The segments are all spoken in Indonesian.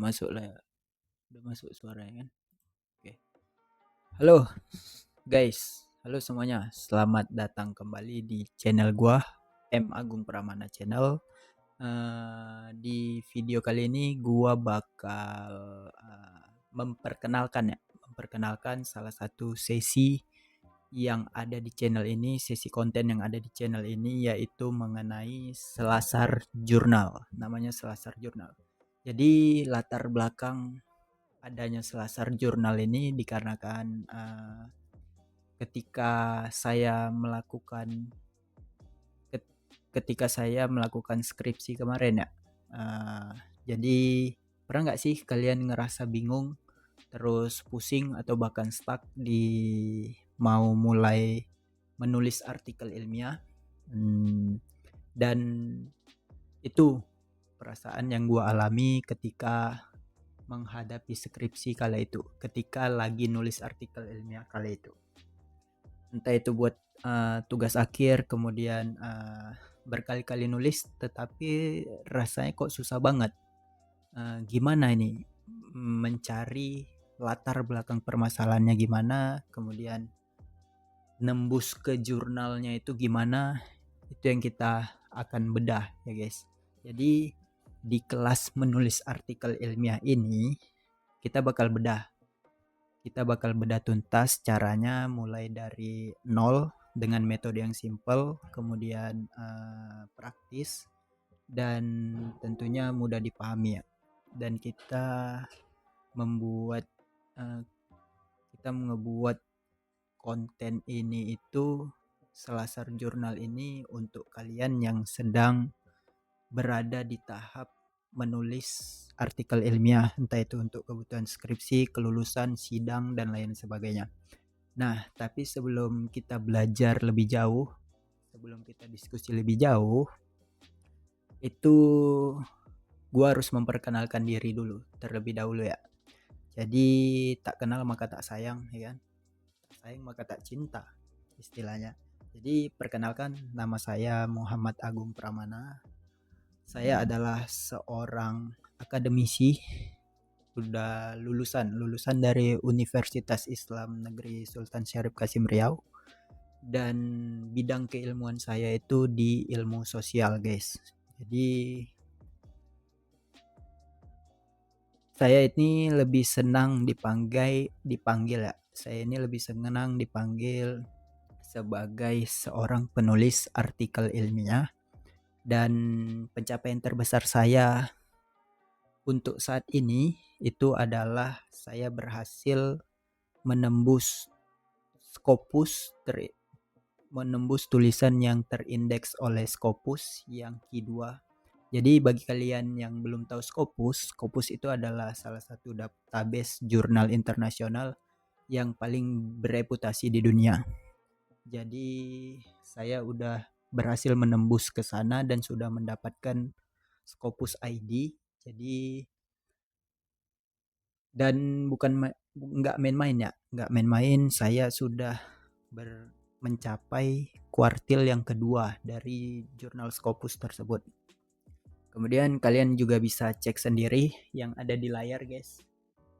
masuk lah. Udah masuk suaranya kan. Oke. Halo guys. Halo semuanya. Selamat datang kembali di channel gua M Agung Pramana Channel. Di video kali ini gua bakal memperkenalkan salah satu sesi yang ada di channel ini, sesi konten yang ada di channel ini yaitu mengenai Selasar Jurnal. Namanya Selasar Jurnal. Jadi latar belakang adanya Selasar Jurnal ini dikarenakan ketika saya melakukan skripsi kemarin ya. Jadi pernah nggak sih kalian ngerasa bingung, terus pusing atau bahkan stuck di mau mulai menulis artikel ilmiah? Dan itu perasaan yang gue alami ketika menghadapi skripsi kala itu, ketika lagi nulis artikel ilmiah kala itu. Entah itu buat tugas akhir, kemudian berkali-kali nulis, tetapi rasanya kok susah banget. Gimana ini mencari latar belakang permasalahannya gimana, kemudian nembus ke jurnalnya itu gimana, itu yang kita akan bedah ya guys. Jadi di kelas menulis artikel ilmiah ini kita bakal bedah tuntas caranya mulai dari nol dengan metode yang simple, kemudian praktis dan tentunya mudah dipahami ya. Dan kita ngebuat konten ini itu Selasar Jurnal ini untuk kalian yang sedang berada di tahap menulis artikel ilmiah, entah itu untuk kebutuhan skripsi, kelulusan, sidang, dan lain sebagainya. Nah, tapi sebelum kita belajar lebih jauh, sebelum kita diskusi lebih jauh, itu gue harus memperkenalkan diri dulu, terlebih dahulu ya. Jadi tak kenal maka tak sayang, ya kan? Tak sayang maka tak cinta, istilahnya. Jadi perkenalkan, nama saya Muhammad Agung Pramana. Saya adalah seorang akademisi, udah lulusan dari Universitas Islam Negeri Sultan Syarif Kasim Riau, dan bidang keilmuan saya itu di ilmu sosial guys. Jadi saya ini lebih senang dipanggil ya. Saya ini lebih senang dipanggil sebagai seorang penulis artikel ilmiah. Dan pencapaian terbesar saya untuk saat ini itu adalah saya berhasil menembus tulisan yang terindeks oleh Scopus yang Q2. Jadi bagi kalian yang belum tahu Scopus itu adalah salah satu database jurnal internasional yang paling bereputasi di dunia. Jadi saya udah berhasil menembus ke sana dan sudah mendapatkan Scopus ID. Jadi dan nggak main-main, saya sudah mencapai kuartil yang kedua dari jurnal Scopus tersebut. Kemudian kalian juga bisa cek sendiri yang ada di layar guys.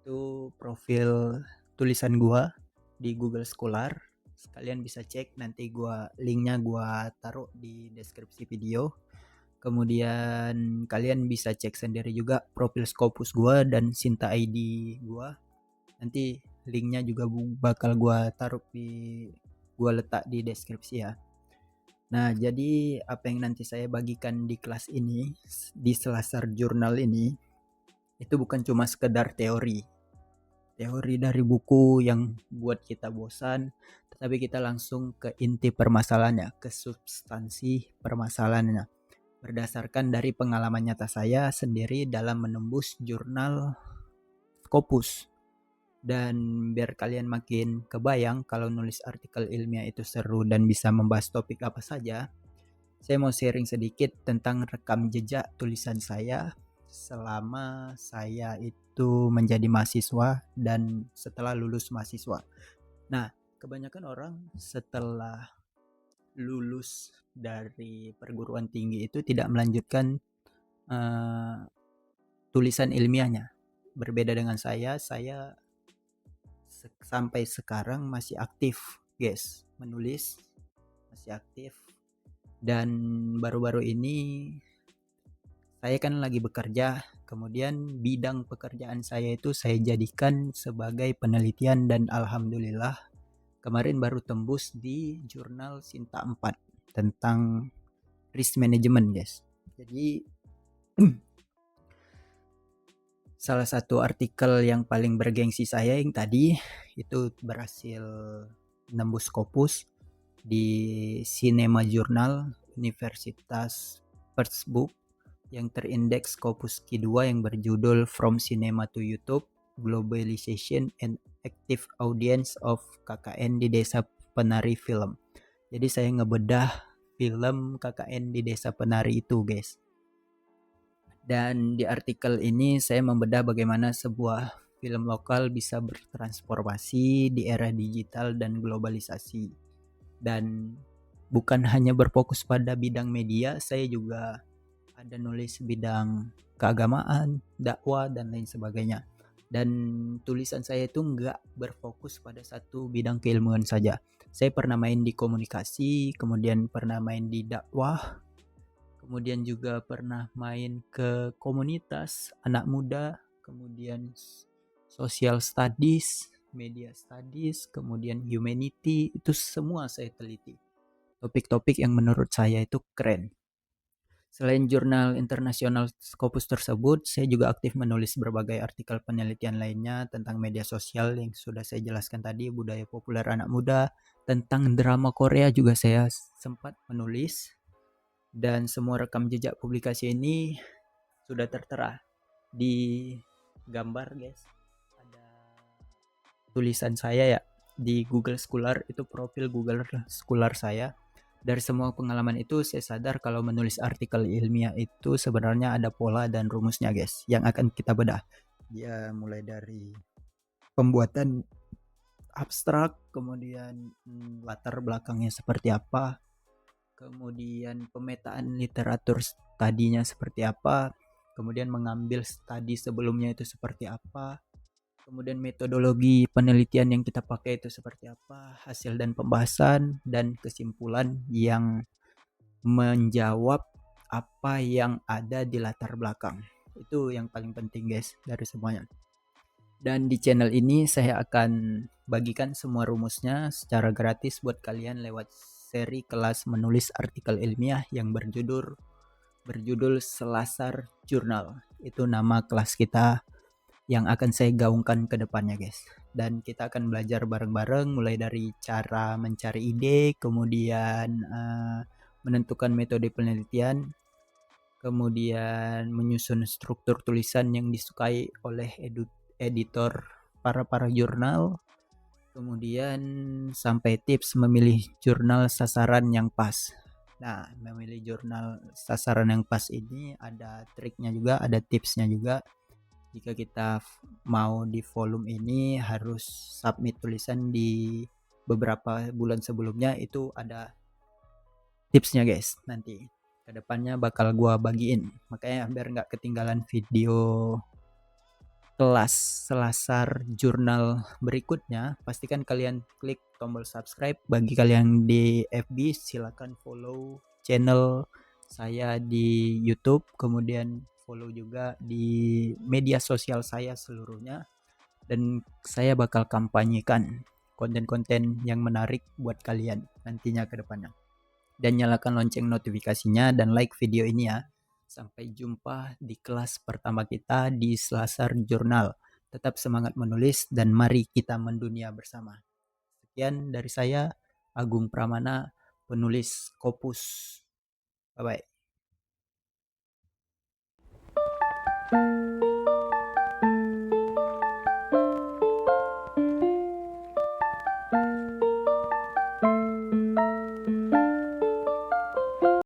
Itu profil tulisan gua di Google Scholar. Kalian bisa cek, nanti linknya gua taruh di deskripsi video. Kemudian kalian bisa cek sendiri juga profil Scopus gua dan Sinta ID gua. Nanti linknya juga bakal gua letak di deskripsi ya. Nah, jadi apa yang nanti saya bagikan di kelas ini, di Selasar Jurnal ini, itu bukan cuma sekedar teori dari buku yang buat kita bosan, tetapi kita langsung ke inti permasalahannya, ke substansi permasalahannya, berdasarkan dari pengalaman nyata saya sendiri dalam menembus jurnal Scopus. Dan biar kalian makin kebayang kalau nulis artikel ilmiah itu seru dan bisa membahas topik apa saja, saya mau sharing sedikit tentang rekam jejak tulisan saya selama saya itu menjadi mahasiswa dan setelah lulus mahasiswa. Nah, kebanyakan orang setelah lulus dari perguruan tinggi itu tidak melanjutkan tulisan ilmiahnya. berbeda dengan saya sampai sekarang masih aktif guys menulis, masih aktif. Dan baru-baru ini saya kan lagi bekerja, kemudian bidang pekerjaan saya itu saya jadikan sebagai penelitian, dan alhamdulillah kemarin baru tembus di jurnal Sinta 4 tentang risk management guys. Jadi salah satu artikel yang paling bergengsi saya yang tadi itu berhasil nembus Scopus di Cinema Journal Universitas Pittsburgh yang terindeks Scopus Q2 yang berjudul From Cinema to YouTube, Globalization and Active Audience of KKN di Desa Penari Film. Jadi saya ngebedah film KKN di Desa Penari itu guys. Dan di artikel ini saya membedah bagaimana sebuah film lokal bisa bertransformasi di era digital dan globalisasi. Dan bukan hanya berfokus pada bidang media, saya juga ada nulis bidang keagamaan, dakwah, dan lain sebagainya. Dan tulisan saya itu nggak berfokus pada satu bidang keilmuan saja. Saya pernah main di komunikasi, kemudian pernah main di dakwah, kemudian juga pernah main ke komunitas anak muda, kemudian social studies, media studies, kemudian humanity, itu semua saya teliti. Topik-topik yang menurut saya itu keren. Selain jurnal internasional Scopus tersebut, saya juga aktif menulis berbagai artikel penelitian lainnya tentang media sosial yang sudah saya jelaskan tadi, budaya populer anak muda, tentang drama Korea juga saya sempat menulis. Dan semua rekam jejak publikasi ini sudah tertera di gambar guys. Ada tulisan saya ya di Google Scholar, itu profil Google Scholar saya. Dari semua pengalaman itu saya sadar kalau menulis artikel ilmiah itu sebenarnya ada pola dan rumusnya guys yang akan kita bedah. Ya mulai dari pembuatan abstrak, kemudian latar belakangnya seperti apa, kemudian pemetaan literatur tadinya seperti apa, kemudian mengambil studi sebelumnya itu seperti apa, kemudian metodologi penelitian yang kita pakai itu seperti apa, hasil dan pembahasan, dan kesimpulan yang menjawab apa yang ada di latar belakang. Itu yang paling penting guys dari semuanya. Dan di channel ini saya akan bagikan semua rumusnya secara gratis buat kalian lewat seri kelas menulis artikel ilmiah yang berjudul Selasar Jurnal. Itu nama kelas kita yang akan saya gaungkan ke depannya guys. Dan kita akan belajar bareng-bareng mulai dari cara mencari ide, kemudian menentukan metode penelitian, kemudian menyusun struktur tulisan yang disukai oleh editor para jurnal, kemudian sampai tips memilih jurnal sasaran yang pas. Nah, memilih jurnal sasaran yang pas ini ada triknya juga, ada tipsnya juga. Jika kita mau di volume ini harus submit tulisan di beberapa bulan sebelumnya, itu ada tipsnya guys. Nanti kedepannya bakal gua bagiin, makanya biar nggak ketinggalan video kelas Selasar Jurnal berikutnya, pastikan kalian klik tombol subscribe. Bagi kalian di FB silakan follow channel saya di YouTube, kemudian follow juga di media sosial saya seluruhnya, dan saya bakal kampanyekan konten-konten yang menarik buat kalian nantinya ke depannya. Dan nyalakan lonceng notifikasinya dan like video ini ya. Sampai jumpa di kelas pertama kita di Selasar Jurnal. Tetap semangat menulis dan mari kita mendunia bersama. Sekian dari saya, Agung Pramana, penulis Scopus. Bye-bye.